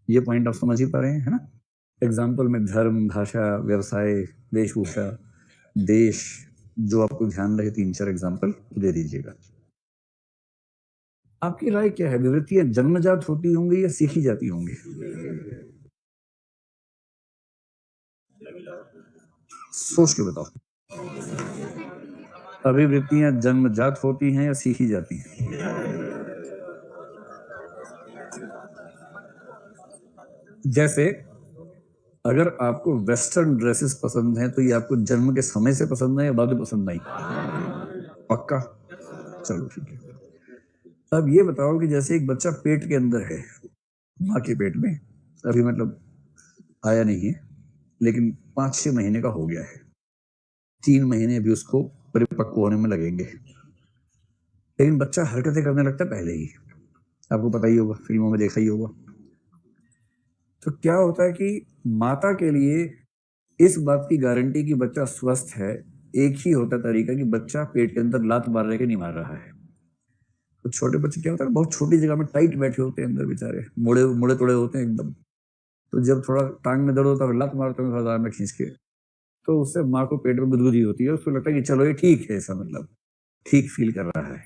ये पॉइंट आप समझ ही पा रहे हैं, है ना? एग्जाम्पल में धर्म, भाषा, व्यवसाय, वेशभूषा, देश, जो आपको ध्यान रहे 3-4 एग्जाम्पल दे दीजिएगा। आपकी राय क्या है? विवृत्तियां जन्मजात होती होंगी या सीखी जाती होंगी? सोच के बताओ। अभिवृत्तियां जन्मजात होती हैं या सीखी जाती हैं? जैसे अगर आपको वेस्टर्न ड्रेसेस पसंद हैं तो ये आपको जन्म के समय से पसंद है या बाद में पसंद आई? पक्का? चलो ठीक है। अब ये बताओ कि जैसे एक बच्चा पेट के अंदर है, माँ के पेट में, अभी मतलब आया नहीं है, लेकिन 5-6 महीने का हो गया है, 3 महीने अभी उसको परिपक्व होने में लगेंगे, लेकिन बच्चा हरकतें करने लगता है पहले ही। आपको पता ही होगा, फिल्मों में देखा ही होगा। तो क्या होता है कि माता के लिए इस बात की गारंटी कि बच्चा स्वस्थ है एक ही होता तरीका कि बच्चा पेट के अंदर लात मार रहे कि नहीं मार रहा है। तो छोटे बच्चे क्या होता है, बहुत छोटी जगह में टाइट बैठे होते हैं अंदर, बेचारे मुड़े मुड़े तोड़े होते हैं एकदम। तो जब थोड़ा टांग में दर्द होता है लात मारते हैं थोड़ा में खींच के, तो उससे माँ को पेट में गुदगुदी होती है, उसको लगता है कि चलो ये ठीक है, ऐसा मतलब ठीक फील कर रहा है।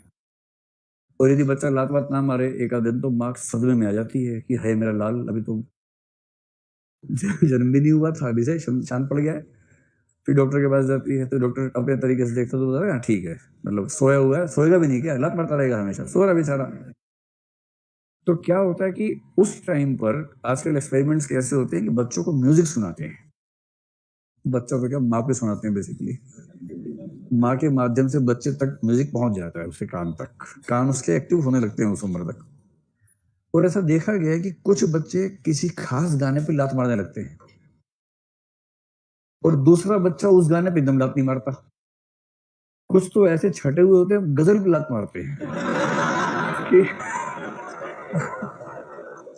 और यदि बच्चा लात वात ना मारे एक आध दिन तो माँ सदमे में आ जाती है कि है मेरा लाल अभी तो जन्म भी नहीं हुआ था, अभी से शांत पड़ गया है। फिर डॉक्टर के पास जाती है तो डॉक्टर अपने तरीके से देखता तो बोलता है ठीक है, मतलब सोया हुआ है, सोएगा भी नहीं क्या, लात मारता रहेगा हमेशा, सो रहा बेचारा। तो क्या होता है कि उस टाइम पर आजकल एक्सपेरिमेंट्स कैसे होते हैं कि बच्चों को म्यूजिक सुनाते हैं। बच्चों को क्या, माँ को सुनाते हैं बेसिकली। माँ के माध्यम से बच्चे तक म्यूजिक पहुंच जाता है, उसके कान तक, कान उसके एक्टिव होने लगते हैं उस उम्र तक। और ऐसा देखा गया है कि कुछ बच्चे किसी खास गाने पे लात मारने लगते हैं और दूसरा बच्चा उस गाने पे एकदम लात नहीं मारता। कुछ तो ऐसे छटे हुए होते हैं गजल पे लात मारते हैं कि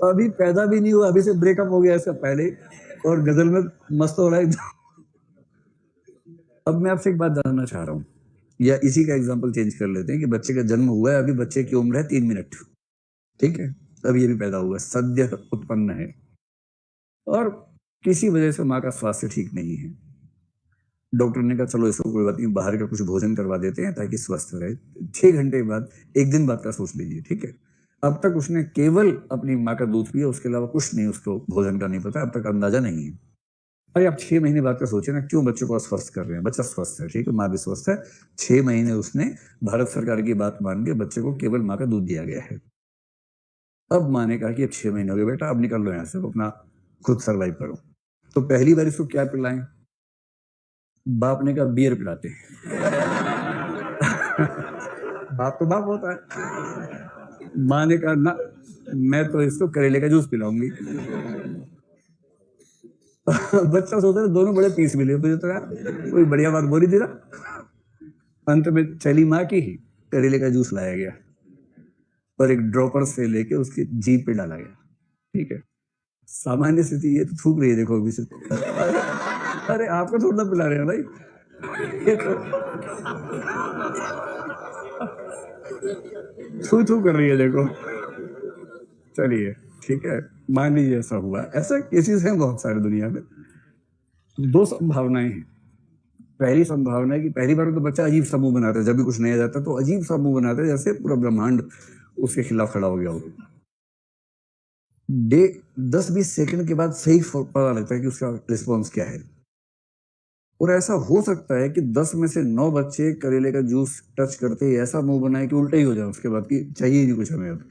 अभी पैदा भी नहीं हुआ, अभी से ब्रेकअप हो गया इसका पहले और गजल में मस्त हो रहा है। अब मैं आपसे एक बात जानना चाह रहा हूँ, या इसी का एग्जांपल चेंज कर लेते हैं कि बच्चे का जन्म हुआ है, अभी बच्चे की उम्र है 3 मिनट, ठीक है, अभी ये भी पैदा हुआ, सद्य उत्पन्न है, और किसी वजह से माँ का स्वास्थ्य ठीक नहीं है। डॉक्टर ने कहा चलो इसको कोई बात नहीं, बाहर का कुछ भोजन करवा देते हैं ताकि स्वस्थ रहे। 6 घंटे बाद, एक दिन बाद का सोच लीजिए, ठीक है, अब तक उसने केवल अपनी माँ का दूध पिया, उसके अलावा कुछ नहीं, उसको भोजन का नहीं पता, अब तक अंदाजा नहीं है। अरे आप 6 महीने बाद का सोचे ना, क्यों बच्चों को अस्वस्थ कर रहे हैं? बच्चा स्वस्थ है, ठीक है, माँ भी स्वस्थ है, 6 महीने उसने भारत सरकार की बात मान के बच्चे को केवल माँ का दूध दिया गया है। अब माँ ने कहा कि अब 6 महीने हो गए बेटा, अब निकल लो यहाँ से, अपना खुद सर्वाइव करो। तो पहली बार इसको क्या पिलाएं? बाप ने कहा बियर पिलाते बाप तो बाप होता है। माँ ने कहा ना, मैं तो इसको करेले का जूस पिलाऊंगी। बच्चा सोच रहा दोनों बड़े पीस मिले, मुझे तो यार कोई बढ़िया बात बोली थी ना। अंत में चली माँ की ही, करेले का जूस लाया गया और एक ड्रॉपर से लेके उसकी जीभ पे डाला गया, ठीक है। सामान्य स्थिति ये तो थूक रही है, देखो अभी से। अरे आपको थोड़ा पिला रहे हैं भाई, ये तो थू थू कर रही है, देखो। चलिए ठीक है, मान लीजिए ऐसा हुआ, ऐसा केसेस हैं बहुत सारे दुनिया में। दो संभावनाएं हैं। पहली संभावना है कि पहली बार तो बच्चा अजीब सा मुंह बनाता है, जब भी कुछ नया जाता है तो अजीब सा मुंह बनाता है जैसे पूरा ब्रह्मांड उसके खिलाफ खड़ा हो गया हो। डे 10-20 सेकंड के बाद सही पता लगता है कि उसका रिस्पॉन्स क्या है। और ऐसा हो सकता है कि 10 में से 9 बच्चे करेले का जूस टच करते ही ऐसा मुंह बनाए कि उल्टा ही हो जाए उसके बाद, कि चाहिए ही नहीं कुछ हमें अब।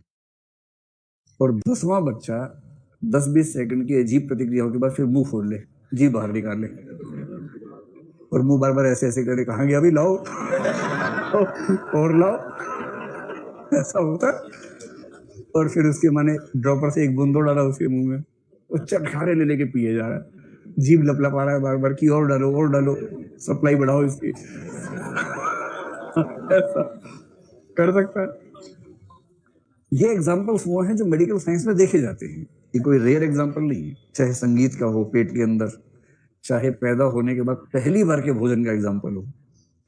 और 10वां बच्चा 10-20 सेकंड की अजीब प्रतिक्रियाओं के बाद फिर मुंह फोड़ ले, जी बाहर निकाल ले, और मुंह बार बार ऐसे ऐसे करे, कहाँ गया अभी, लाओ और लाओ, ऐसा होता है। और फिर उसके माने ड्रॉपर से एक बूंदो डाला उसके मुंह में, वो चटखारे ले लेके पिए जा रहा है, जीभ लपलपा रहा है बार बार कि और डालो, सप्लाई बढ़ाओ इसकी। ऐसा कर सकता है। ये एग्जाम्पल्स वो हैं जो मेडिकल साइंस में देखे जाते हैं, ये कोई रेयर एग्जाम्पल नहीं है। चाहे संगीत का हो पेट के अंदर, चाहे पैदा होने के बाद पहली बार के भोजन का एग्जाम्पल हो।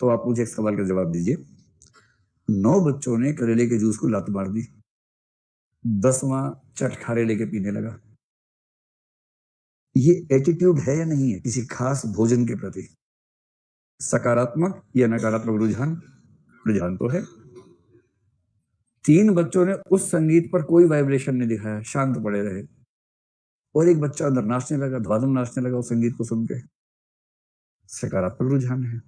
तो आप मुझे एक सवाल का जवाब दीजिए, 9 बच्चों ने करेले के जूस को लात मार दी, 10वां चटखारे लेके पीने लगा, ये एटीट्यूड है या नहीं है किसी खास भोजन के प्रति? सकारात्मक या नकारात्मक रुझान? रुझान तो है। 3 बच्चों ने उस संगीत पर कोई वाइब्रेशन नहीं दिखाया, शांत पड़े रहे, और एक बच्चा अंदर नाचने लगा, धड़ाधड़ नाचने लगा उस संगीत को सुन के। सकारात्मक रुझान है।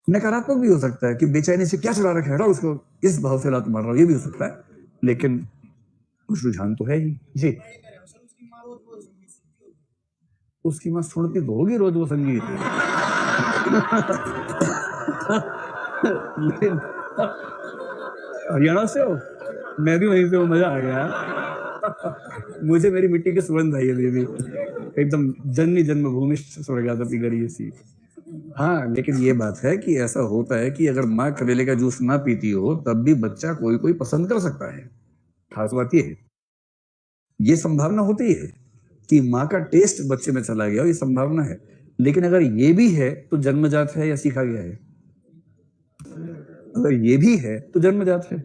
नकारात्मक भी हो सकता है कि बेचैनी से क्या चला रखा है, उसको इस भाव से लात मार रहा हूं, ये भी हो सकता है, लेकिन कुछ रुझान तो है ही। जी, उसकी माँ सुनती तो होगी रोज वो संगीत। लेकिन हरियाणा से हो, मैं भी वहीं से हूँ, मजा आ गया। मुझे मेरी मिट्टी की सुगंध आई है, एकदम जननी जन्मभूमि स्वर्गादपि गरीयसी सी। हाँ, लेकिन ये बात है कि ऐसा होता है कि अगर माँ करेले का जूस ना पीती हो तब भी बच्चा कोई कोई पसंद कर सकता है। खास बात ये है, ये संभावना होती है कि माँ का टेस्ट बच्चे में चला गया, ये संभावना है। लेकिन अगर ये भी है तो जन्मजात है या सीखा गया है? अगर ये भी है तो जन्मजात है।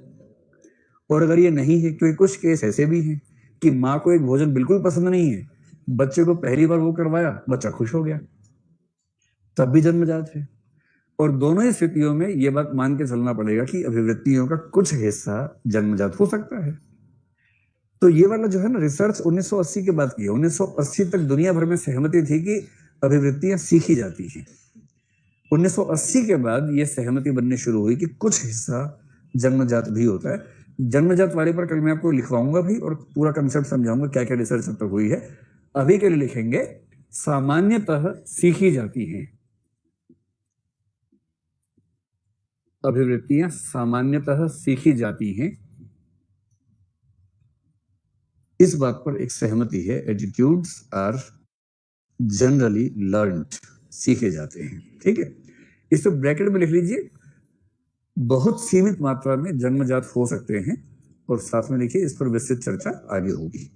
और अगर ये नहीं है, क्योंकि कुछ केस ऐसे भी हैं कि माँ को एक भोजन बिल्कुल पसंद नहीं है, बच्चे को पहली बार वो करवाया, बच्चा खुश हो गया, तब भी जन्मजात है। और दोनों ही स्थितियों में ये बात मान के चलना पड़ेगा कि अभिवृत्तियों का कुछ हिस्सा जन्मजात हो सकता है। तो ये वाला जो है ना रिसर्च 1980 के बाद की है। 1980 तक दुनिया भर में सहमति थी कि अभिवृत्तियां सीखी जाती हैं। 1980 के बाद ये सहमति बननी शुरू हुई कि कुछ हिस्सा जन्मजात भी होता है। जन्मजात वाले पर कल मैं आपको लिखवाऊंगा भी और पूरा कंसेप्ट समझाऊंगा क्या क्या रिसर्च अब तक हुई है। अभी के लिए लिखेंगे सामान्यतः सीखी जाती हैं। अभिवृत्तियां सामान्यतः सीखी जाती हैं, इस बात पर एक सहमति है। एटीट्यूड्स आर जनरली लर्न्ड, सीखे जाते हैं। ठीक है, इसे ब्रैकेट में लिख लीजिए, बहुत सीमित मात्रा में जन्मजात हो सकते हैं, और साथ में लिखिए इस पर विस्तृत चर्चा आगे होगी।